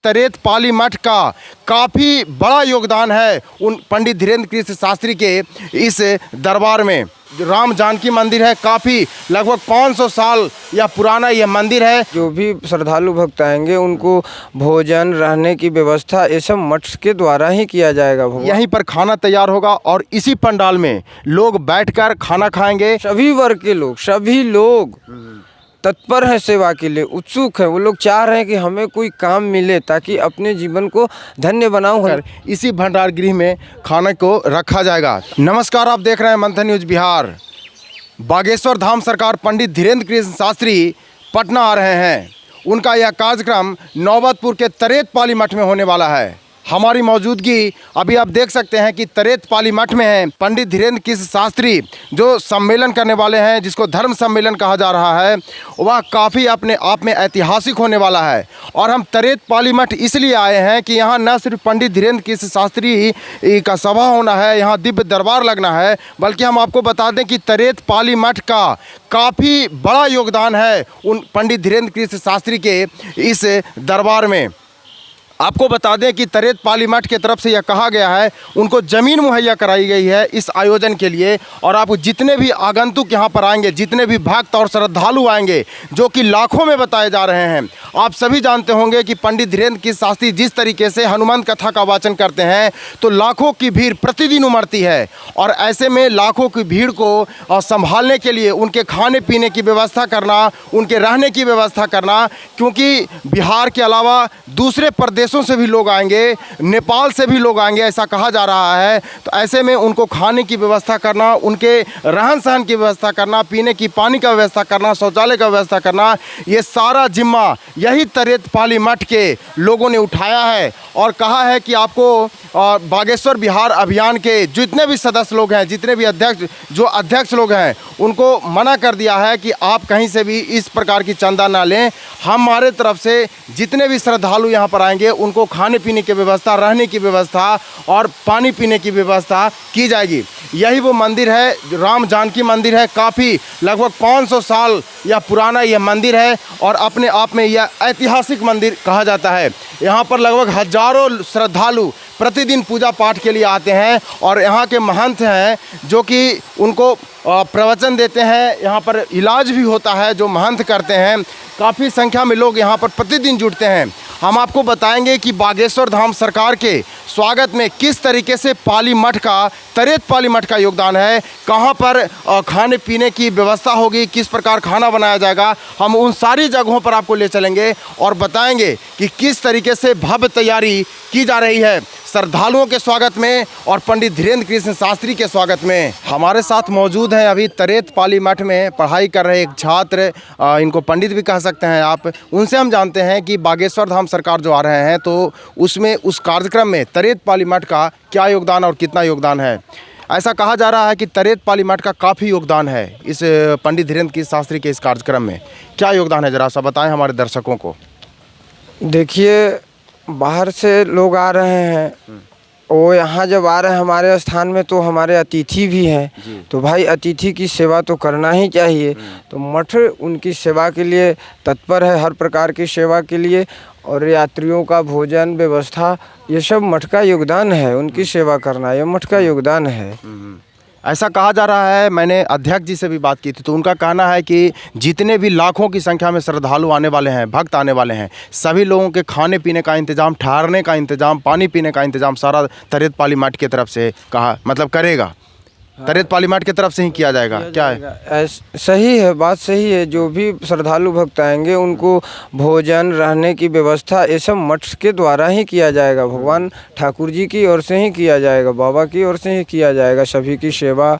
तरेत पाली मठ का काफ़ी बड़ा योगदान है उन पंडित धीरेन्द्र कृष्ण शास्त्री के इस दरबार में। राम जानकी मंदिर है, काफ़ी लगभग 500 साल या पुराना यह मंदिर है। जो भी श्रद्धालु भक्त आएंगे उनको भोजन रहने की व्यवस्था ये सब मठ के द्वारा ही किया जाएगा। यहीं पर खाना तैयार होगा और इसी पंडाल में लोग बैठकर खाना खाएंगे। सभी वर्ग के लोग, सभी लोग तत्पर हैं सेवा के लिए, उत्सुक है। वो लोग चाह रहे हैं कि हमें कोई काम मिले ताकि अपने जीवन को धन्य बनाऊं। इसी भंडार गृह में खाने को रखा जाएगा। नमस्कार, आप देख रहे हैं मंथन न्यूज बिहार। बागेश्वर धाम सरकार पंडित धीरेन्द्र कृष्ण शास्त्री पटना आ रहे हैं। उनका यह कार्यक्रम नौबतपुर के तरेत पाली मठ में होने वाला है। हमारी मौजूदगी अभी आप देख सकते हैं कि तरेत पाली मठ में है। पंडित धीरेन्द्र कृष्ण शास्त्री जो सम्मेलन करने वाले हैं, जिसको धर्म सम्मेलन कहा जा रहा है, वह काफ़ी अपने आप में ऐतिहासिक होने वाला है। और हम तरेत पाली मठ इसलिए आए हैं कि यहाँ न सिर्फ पंडित धीरेन्द्र कृष्ण शास्त्री का सभा होना है, यहाँ दिव्य दरबार लगना है, बल्कि हम आपको बता दें कि तरेत पाली मठ का काफ़ी बड़ा योगदान है उन पंडित धीरेन्द्र कृष्ण शास्त्री के इस दरबार में। आपको बता दें कि तरेत पाली मठ की तरफ से यह कहा गया है, उनको ज़मीन मुहैया कराई गई है इस आयोजन के लिए। और आप जितने भी आगंतुक यहाँ पर आएंगे, जितने भी भक्त और श्रद्धालु आएंगे, जो कि लाखों में बताए जा रहे हैं, आप सभी जानते होंगे कि पंडित धीरेन्द्र कृष्ण शास्त्री जिस तरीके से हनुमान कथा का वाचन करते हैं तो लाखों की भीड़ प्रतिदिन उमड़ती है। और ऐसे में लाखों की भीड़ को संभालने के लिए उनके खाने पीने की व्यवस्था करना, उनके रहने की व्यवस्था करना, क्योंकि बिहार के अलावा दूसरे प्रदेश से भी लोग आएंगे, नेपाल से भी लोग आएंगे, ऐसा कहा जा रहा है। तो ऐसे में उनको खाने की व्यवस्था करना, उनके रहन सहन की व्यवस्था करना, पीने की पानी का व्यवस्था करना, शौचालय का व्यवस्था करना, ये सारा जिम्मा यही तरेत पाली मठ के लोगों ने उठाया है। और कहा है कि आपको बागेश्वर बिहार अभियान के जितने भी सदस्य लोग हैं, जितने भी अध्यक्ष लोग हैं, उनको मना कर दिया है कि आप कहीं से भी इस प्रकार की चंदा ना लें। हमारे तरफ से जितने भी श्रद्धालु यहाँ पर आएंगे उनको खाने पीने की व्यवस्था, रहने की व्यवस्था और पानी पीने की व्यवस्था की जाएगी। यही वो मंदिर है, राम जानकी मंदिर है, काफ़ी लगभग 500 साल या पुराना यह मंदिर है और अपने आप में यह ऐतिहासिक मंदिर कहा जाता है। यहाँ पर लगभग हजारों श्रद्धालु प्रतिदिन पूजा पाठ के लिए आते हैं और यहाँ के महंत हैं जो कि उनको प्रवचन देते हैं। यहाँ पर इलाज भी होता है जो महंत करते हैं। काफ़ी संख्या में लोग यहाँ पर प्रतिदिन जुटते हैं। हम आपको बताएंगे कि बागेश्वर धाम सरकार के स्वागत में किस तरीके से पाली मठ का, तरेत पाली मठ का योगदान है, कहाँ पर खाने पीने की व्यवस्था होगी, किस प्रकार खाना बनाया जाएगा। हम उन सारी जगहों पर आपको ले चलेंगे और बताएंगे कि किस तरीके से भव्य तैयारी की जा रही है श्रद्धालुओं के स्वागत में और पंडित धीरेन्द्र कृष्ण शास्त्री के स्वागत में। हमारे साथ मौजूद हैं अभी तरेत पाली मठ में पढ़ाई कर रहे एक छात्र, इनको पंडित भी कह सकते हैं आप। उनसे हम जानते हैं कि बागेश्वर धाम सरकार जो आ रहे हैं तो उसमें, उस कार्यक्रम में तरेत पाली मठ का क्या योगदान और कितना योगदान है। ऐसा कहा जा रहा है कि तरेत पाली मठ का काफ़ी योगदान है इस पंडित धीरेन्द्र कृष्ण शास्त्री के इस कार्यक्रम में। क्या योगदान है, ज़रा सा बताएं हमारे दर्शकों को। देखिए, बाहर से लोग आ रहे हैं, वो यहाँ जब आ रहे हैं हमारे स्थान में तो हमारे अतिथि भी हैं, तो भाई अतिथि की सेवा तो करना ही चाहिए। तो मठ उनकी सेवा के लिए तत्पर है, हर प्रकार की सेवा के लिए। और यात्रियों का भोजन व्यवस्था, ये सब मठ का योगदान है। उनकी सेवा करना ये मठ का योगदान है। ऐसा कहा जा रहा है, मैंने अध्यक्ष जी से भी बात की थी तो उनका कहना है कि जितने भी लाखों की संख्या में श्रद्धालु आने वाले हैं, भक्त आने वाले हैं, सभी लोगों के खाने पीने का इंतज़ाम, ठहरने का इंतज़ाम, पानी पीने का इंतज़ाम सारा तरेत पाली मठ की तरफ से कहा, मतलब करेगा। तरेत पाली मठ की तरफ से ही किया जाएगा। क्या है? सही है, बात सही है। जो भी श्रद्धालु भक्त आएंगे उनको भोजन रहने की व्यवस्था ये सब मठ के द्वारा ही किया जाएगा। भगवान ठाकुर जी की ओर से ही किया जाएगा, बाबा की ओर से ही किया जाएगा। सभी की सेवा,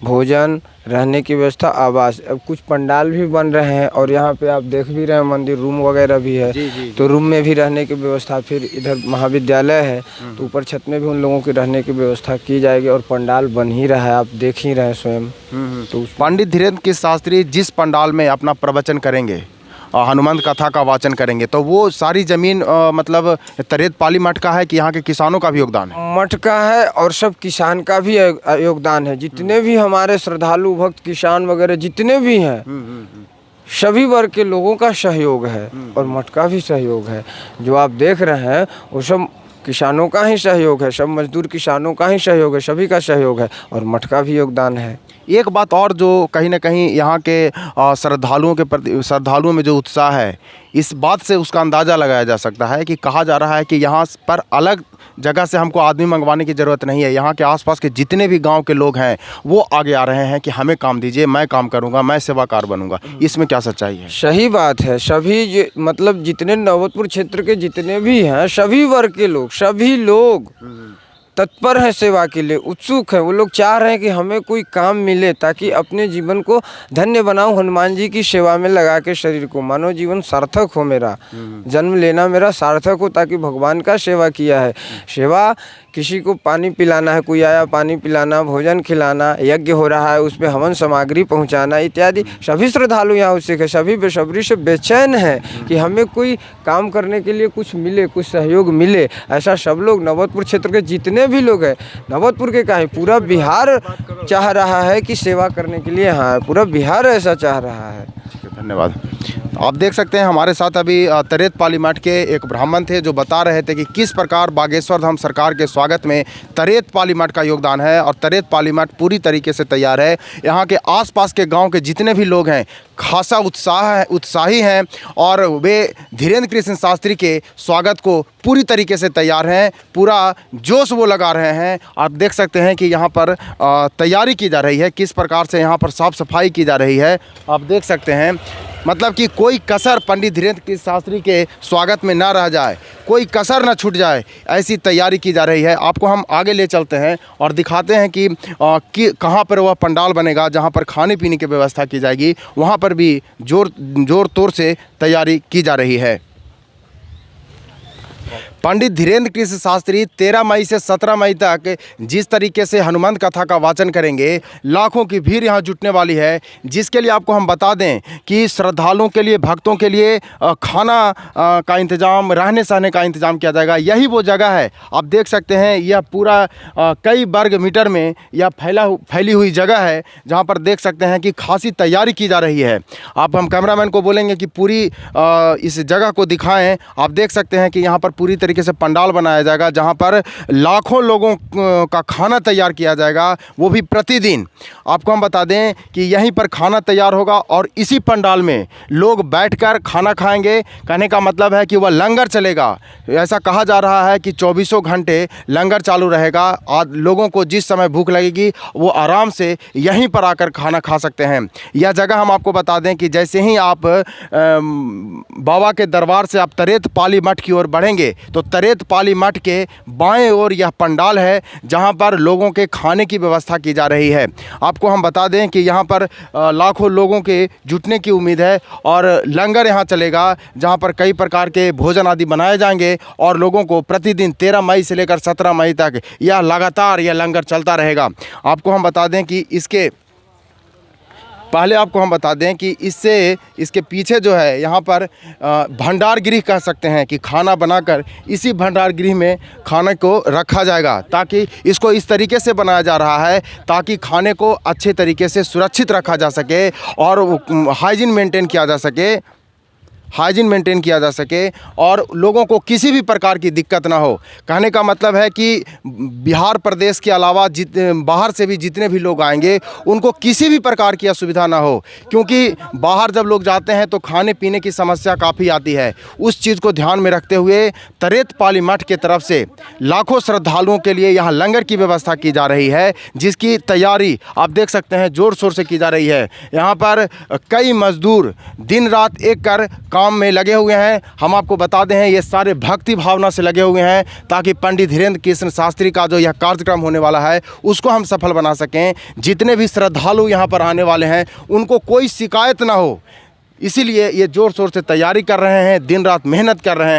भोजन, रहने की व्यवस्था, आवास। अब कुछ पंडाल भी बन रहे हैं और यहाँ पे आप देख भी रहे हैं मंदिर, रूम वगैरह भी है। जी। तो रूम में भी रहने की व्यवस्था, फिर इधर महाविद्यालय है तो ऊपर छत में भी उन लोगों की रहने की व्यवस्था की जाएगी। और पंडाल बन ही रहा है, आप देख ही रहे हैं स्वयं। तो पंडित धीरेन्द्र कृष्ण शास्त्री जिस पंडाल में अपना प्रवचन करेंगे, हनुमान कथा का वाचन करेंगे, तो वो सारी ज़मीन मतलब तरेत पाली मठ का है कि यहाँ के किसानों का भी योगदान है? मठ का है और सब किसान का भी योगदान है। जितने भी हमारे श्रद्धालु भक्त, किसान वगैरह जितने भी हैं, सभी वर्ग के लोगों का सहयोग है और मठ का भी सहयोग है। जो आप देख रहे हैं वो सब किसानों का ही सहयोग है, सब मजदूर किसानों का ही सहयोग है, सभी का सहयोग है और मठ का भी योगदान है। एक बात और जो कहीं ना कहीं यहाँ के श्रद्धालुओं के प्रति, श्रद्धालुओं में जो उत्साह है, इस बात से उसका अंदाज़ा लगाया जा सकता है कि कहा जा रहा है कि यहाँ पर अलग जगह से हमको आदमी मंगवाने की ज़रूरत नहीं है। यहाँ के आसपास के जितने भी गांव के लोग हैं वो आगे आ रहे हैं कि हमें काम दीजिए, मैं काम करूँगा, मैं सेवाकार बनूँगा। इसमें क्या सच्चाई है? सही बात है। सभी मतलब जितने नौबतपुर क्षेत्र के जितने भी हैं, सभी वर्ग के लोग, सभी लोग तत्पर है सेवा के लिए, उत्सुक है। वो लोग चाह रहे हैं कि हमें कोई काम मिले ताकि अपने जीवन को धन्य बनाऊं, हनुमान जी की सेवा में लगा के शरीर को, मानव जीवन सार्थक हो, मेरा जन्म लेना मेरा सार्थक हो, ताकि भगवान का सेवा किया है। सेवा किसी को पानी पिलाना है, कोई आया पानी पिलाना, भोजन खिलाना, यज्ञ हो रहा है उस पर हवन सामग्री पहुंचाना इत्यादि, सभी श्रद्धालु यहाँ उत्सुक है, सभी बेसब्री से बेचैन है कि हमें कोई काम करने के लिए कुछ मिले, कुछ सहयोग मिले। ऐसा सब लोग नौबतपुर क्षेत्र के जितने भी लोग हैं, नौबतपुर के काहे पूरा बिहार चाह रहा है कि सेवा करने के लिए, हाँ पूरा बिहार ऐसा चाह रहा है। धन्यवाद। आप देख सकते हैं हमारे साथ अभी तरेत पाली मठ के एक ब्राह्मण थे जो बता रहे थे कि किस प्रकार बागेश्वर धाम सरकार के स्वागत में तरेत पाली मठ का योगदान है और तरेत पाली मठ पूरी तरीके से तैयार है। यहाँ के आसपास के गांव के जितने भी लोग हैं खासा उत्साही हैं और वे धीरेन्द्र कृष्ण शास्त्री के स्वागत को पूरी तरीके से तैयार हैं, पूरा जोश वो लगा रहे हैं। आप देख सकते हैं कि यहाँ पर तैयारी की जा रही है, किस प्रकार से यहाँ पर साफ़ सफाई की जा रही है। आप देख सकते हैं मतलब कि कोई कसर पंडित धीरेन्द्र कृष्ण शास्त्री के स्वागत में ना रह जाए, कोई कसर ना छूट जाए, ऐसी तैयारी की जा रही है। आपको हम आगे ले चलते हैं और दिखाते हैं कि कहाँ पर वह पंडाल बनेगा जहाँ पर खाने पीने की व्यवस्था की जाएगी। वहाँ पर भी जोर तोर से तैयारी की जा रही है। पंडित धीरेन्द्र कृष्ण शास्त्री 13 मई से 17 मई तक जिस तरीके से हनुमंत कथा का वाचन करेंगे, लाखों की भीड़ यहाँ जुटने वाली है, जिसके लिए आपको हम बता दें कि श्रद्धालुओं के लिए, भक्तों के लिए खाना का इंतज़ाम, रहने सहने का इंतज़ाम किया जाएगा। यही वो जगह है, आप देख सकते हैं यह पूरा कई वर्ग मीटर में यह फैली हुई जगह है जहाँ पर देख सकते हैं कि खासी तैयारी की जा रही है। आप हम कैमरामैन को बोलेंगे कि पूरी इस जगह को दिखाएँ। आप देख सकते हैं कि यहाँ पर पूरी तरीके से पंडाल बनाया जाएगा जहां पर लाखों लोगों का खाना तैयार किया जाएगा, वो भी प्रतिदिन। आपको हम बता दें कि यहीं पर खाना तैयार होगा और इसी पंडाल में लोग बैठकर खाना खाएंगे। कहने का मतलब है कि वह लंगर चलेगा। ऐसा कहा जा रहा है कि 24 घंटे लंगर चालू रहेगा। आज लोगों को जिस समय भूख लगेगी वो आराम से यहीं पर आकर खाना खा सकते हैं। यह जगह हम आपको बता दें कि जैसे ही आप बाबा के दरबार से आप तरेत पाली मठ की ओर बढ़ेंगे तो तरेत पाली मठ के बाएं ओर यह पंडाल है जहां पर लोगों के खाने की व्यवस्था की जा रही है। आपको हम बता दें कि यहां पर लाखों लोगों के जुटने की उम्मीद है और लंगर यहां चलेगा जहां पर कई प्रकार के भोजन आदि बनाए जाएंगे और लोगों को प्रतिदिन 13 मई से लेकर 17 मई तक यह लगातार यह लंगर चलता रहेगा। आपको हम बता दें कि आपको हम बता दें कि इसके पीछे जो है यहाँ पर भंडार गृह कह सकते हैं कि खाना बनाकर इसी भंडार गृह में खाने को रखा जाएगा, ताकि इसको इस तरीके से बनाया जा रहा है ताकि खाने को अच्छे तरीके से सुरक्षित रखा जा सके और हाइजीन मेंटेन किया जा सके और लोगों को किसी भी प्रकार की दिक्कत ना हो। कहने का मतलब है कि बिहार प्रदेश के अलावा बाहर से भी जितने भी लोग आएंगे उनको किसी भी प्रकार की असुविधा ना हो, क्योंकि बाहर जब लोग जाते हैं तो खाने पीने की समस्या काफ़ी आती है। उस चीज़ को ध्यान में रखते हुए तरेत पाली मठ के तरफ से लाखों श्रद्धालुओं के लिए यहाँ लंगर की व्यवस्था की जा रही है, जिसकी तैयारी आप देख सकते हैं ज़ोर शोर से की जा रही है। यहाँ पर कई मजदूर दिन रात एक कर काम में लगे हुए हैं। हम आपको बता दें ये सारे भक्ति भावना से लगे हुए हैं ताकि पंडित धीरेन्द्र कृष्ण शास्त्री का जो यह कार्यक्रम होने वाला है उसको हम सफल बना सकें। जितने भी श्रद्धालु यहाँ पर आने वाले हैं उनको कोई शिकायत ना हो, इसीलिए ये ज़ोर शोर से तैयारी कर रहे हैं, दिन रात मेहनत कर रहे हैं।